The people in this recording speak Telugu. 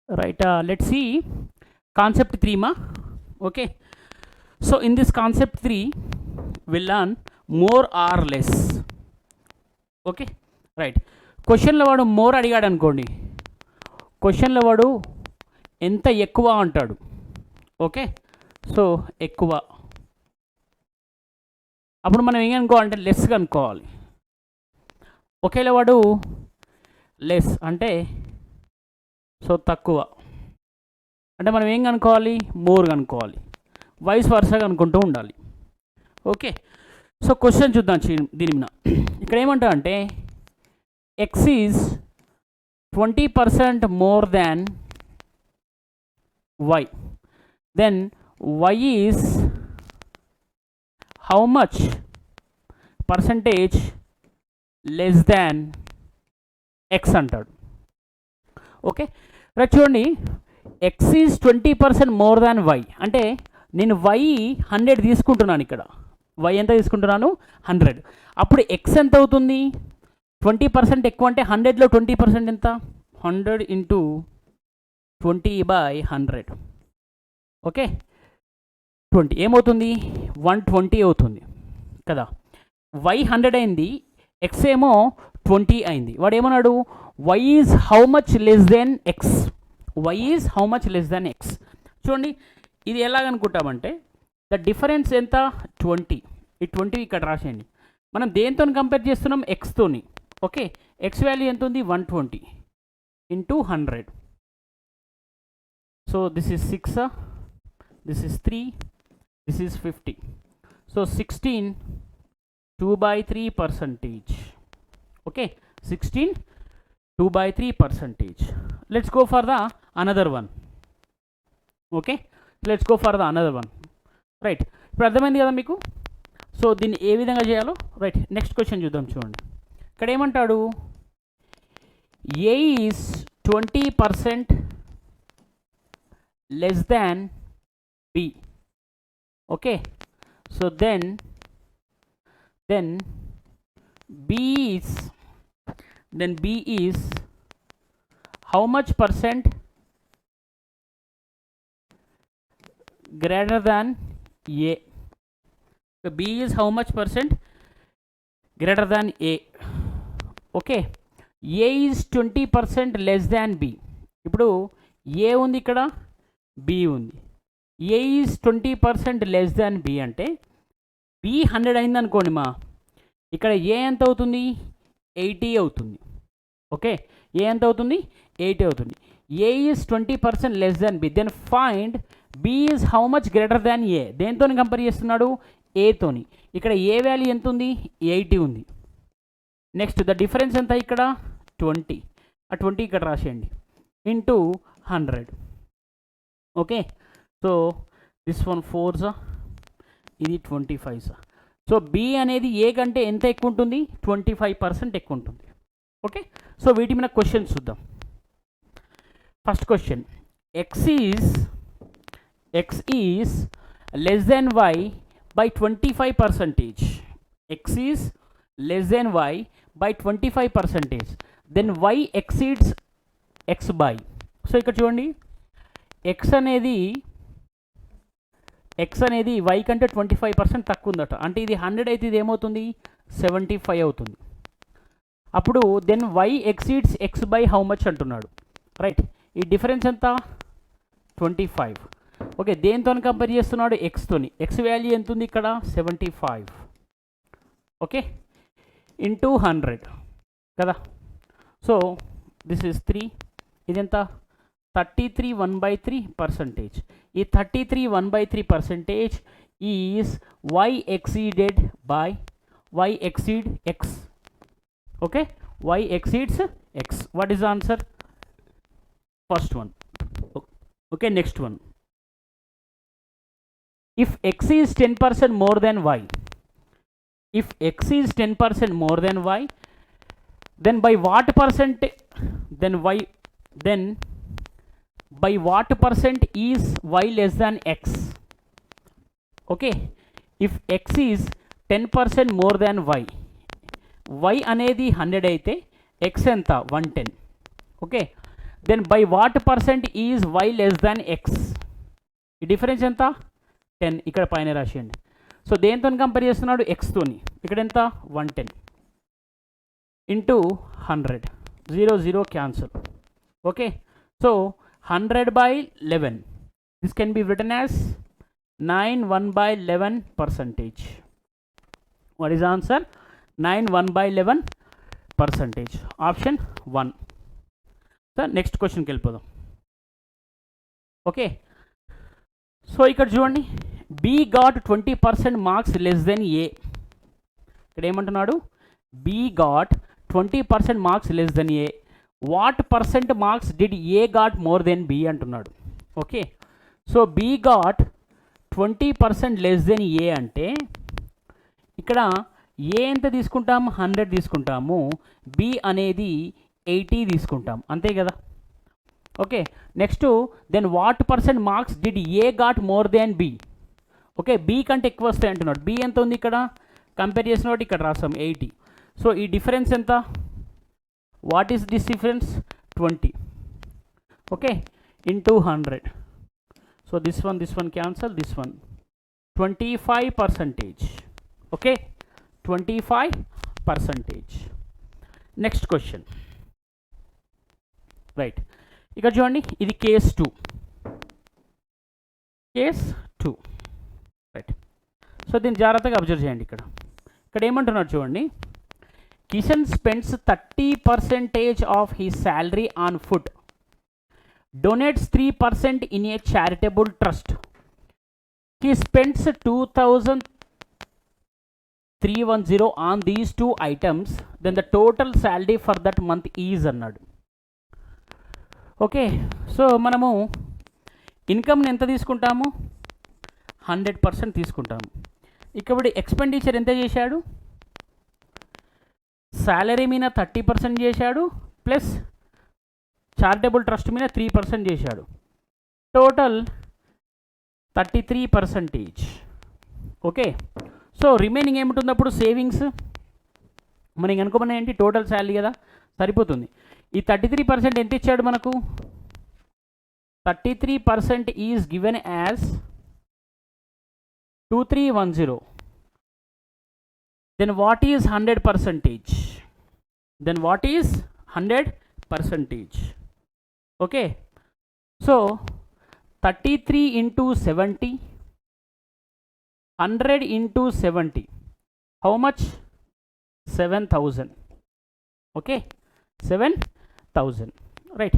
Right, let's see concept 3 ma. Okay, so in this concept 3 we'll learn more or less. Okay, right. క్వశ్చన్లో వాడు మోర్ అడిగాడు అనుకోండి, క్వశ్చన్లో వాడు ఎంత ఎక్కువ అంటాడు. ఓకే, సో ఎక్కువ, అప్పుడు మనం ఏం అనుకోవాలంటే లెస్ కనుక్కోవాలి. ఒకేలా వాడు లెస్ అంటే సో తక్కువ అంటే మనం ఏం కనుక్కోవాలి, మోర్ కనుక్కోవాలి. వైస్ వర్సగా అనుకుంటూ ఉండాలి. ఓకే, సో క్వశ్చన్ చూద్దాం దీని మీద. ఇక్కడ ఏమంటా అంటే x is 20% more than y, then y is how much percentage less than x అంటాడు. Okay, right. చూడండి, x is 20% more than y అంటే నేను y 100 తీసుకుంటున్నాను. ఇక్కడ y ఎంత తీసుకుంటున్నాను, 100. అప్పుడు x ఎంత అవుతుంది, 20% ఎక్కువ అంటే 100లో 20% ఎంత, 100 ఇంటూ 20/100. ఓకే, 20 ఏమవుతుంది, 120 అవుతుంది కదా. y 100 అయింది, x ఏమో 20 అయింది. వాడు ఏమన్నాడు, y is how much less than x, y is how much less than x. చూడండి, ఇది ఎలాగనుకుంటామంటే ద డిఫరెన్స్ ఎంత, 20. ఈ 20 ఇక్కడ రాసేయండి. మనం దేంతో కంపేర్ చేస్తున్నాం, ఎక్స్తోని. ఓకే, ఎక్స్ వాల్యూ ఎంత ఉంది, 120 into 100. So this is 6, this is 3, this is 50. So 16 2/3%. Okay, 16 2/3%. Let's go for the another one. Okay, let's go for the another one. Right, ఇప్పుడు అర్థమైంది కదా మీకు. సో దీన్ని ఏ విధంగా చేయాలో. రైట్, నెక్స్ట్ క్వశ్చన్ చూద్దాం. చూడండి, ఇక్కడ ఏమంటాడు, A is 20% less than B. Okay, so then B is how much percent greater than A. B is how much percent greater than A. Okay, A is 20% less than B. ఇప్పుడు ఏ ఉంది, ఇక్కడ బి ఉంది. A is 20% less than B అంటే బి 100 అయింది అనుకోండి మా, ఇక్కడ ఏ ఎంత అవుతుంది, 80 అవుతుంది. ఓకే, ఏ ఎంత అవుతుంది, 80 అవుతుంది. A is 20% less than B, then find B is how much greater than A. దేంతో కంపేర్ చేస్తున్నాడు, ఏతోని. ఇక్కడ ఏ వాల్యూ ఎంత ఉంది, 80 ఉంది. నెక్స్ట్ ద డిఫరెన్స్ ఎంత, ఇక్కడ 20. ఆ 20 ఇక్కడ రాసేయండి into 100. Okay, so this one 4 ఇది 25. సో బి అనేది ఏ కంటే ఎంత ఎక్కువ ఉంటుంది, 25% ఎక్కువ ఉంటుంది. ఓకే, సో వీటి మీద క్వశ్చన్స్ చూద్దాం. First question, x is less than y by 25%. X is less than y by 25%, then y exceeds x by. So ఇక్కడ చూడండి, x అనేది y కంటే 25% తక్కువ ఉందట. అంటే ఇది 100 అయితే ఇది ఏమవుతుంది, 75 అవుతుంది. అప్పుడు then y exceeds x by how much అంటున్నాడు. రైట్, ఈ డిఫరెన్స్ ఎంత, 25. ఓకే, దేంతో కంపేర్ చేస్తున్నాడు, ఎక్స్తోని. ఎక్స్ వాల్యూ ఎంత ఉంది ఇక్కడ, 75. ఓకే, ఇంటూ 100 కదా. సో దిస్ ఈజ్ 3, ఇది ఎంత, 33 1/3%. ఈ 33 1/3% is y exceeded by y exceed x. Okay, y exceeds x. What is answer, first one. Okay, next one, if x is 10% more than y, if x is 10% more than y, then by what percent, then by what percent is y less than x. Okay, if x is 10% more than y. Y అనేది 100 అయితే ఎక్స్ ఎంత 110. Okay, then by what percent is y less than x? ఈ డిఫరెన్స్ ఎంత 10, ఇక్కడ పైన రాసేయండి. సో దేంతో కంపేర్ చేస్తున్నాడు? ఎక్స్తోని. ఇక్కడ ఎంత 110 into 100, 0 0 cancel. Okay, so 100/11, this can be written as 9/1/11%. What is answer? 9/1/11%. Option 1. Sir next క్వశ్చన్కి వెళ్ళిపోదాం. ఓకే, సో ఇక్కడ చూడండి, B got 20% marks less than A. ఇక్కడ ఏమంటున్నాడు? B got 20% marks less than A. What percent marks did A got more than B అంటున్నాడు. Okay, so B got 20% less than A అంటే ఇక్కడ ఏ ఎంత తీసుకుంటాము? 100 తీసుకుంటాము. బి అనేది 80 తీసుకుంటాం, అంతే కదా. Okay, next then what percent marks did A got more than B? Okay, B కంటే ఎక్కువ వస్తాయి అంటున్నాడు. బి ఎంత ఉంది ఇక్కడ? కంపేర్ చేసిన వాటి ఇక్కడ రాస్తాం 80. సో ఈ డిఫరెన్స్ ఎంత? What is this difference? 20. Okay, into 100. So this one cancel, this one 25%. Okay, 25%. Next question. Right, ఇక్కడ చూడండి, ఇది కేస్ 2. రైట్, సో దీన్ని జాగ్రత్తగా అబ్జర్వ్ చేయండి. ఇక్కడ ఏమంటున్నారు చూడండి, Kishan spends 30% of his salary on food, donates 3% in a charitable trust. He spends 2310 on these 2 items, then the total salary for that month is అన్నాడు. ఓకే, సో మనము ఇన్కమ్ని ఎంత తీసుకుంటాము? 100% తీసుకుంటాము. ఇక్కడ ఎక్స్పెండిచర్ ఎంత చేశాడు? శాలరీ మీద 30% చేశాడు, ప్లస్ చారిటబుల్ ట్రస్ట్ మీద 3% చేశాడు. టోటల్ 33%. ఓకే, సో రిమైనింగ్ ఏముంటుంది అప్పుడు? సేవింగ్స్. మనకి అనుకోమని ఏంటి? టోటల్ శాలరీ కదా, సరిపోతుంది. ఈ 33% ఎంత ఇచ్చాడు మనకు? 33% is given as 2310. Then what is 100%? Then what is 100%? Okay, so 33 into 70, 100 into 70, how much? 7,000. Okay, 7,000. Right,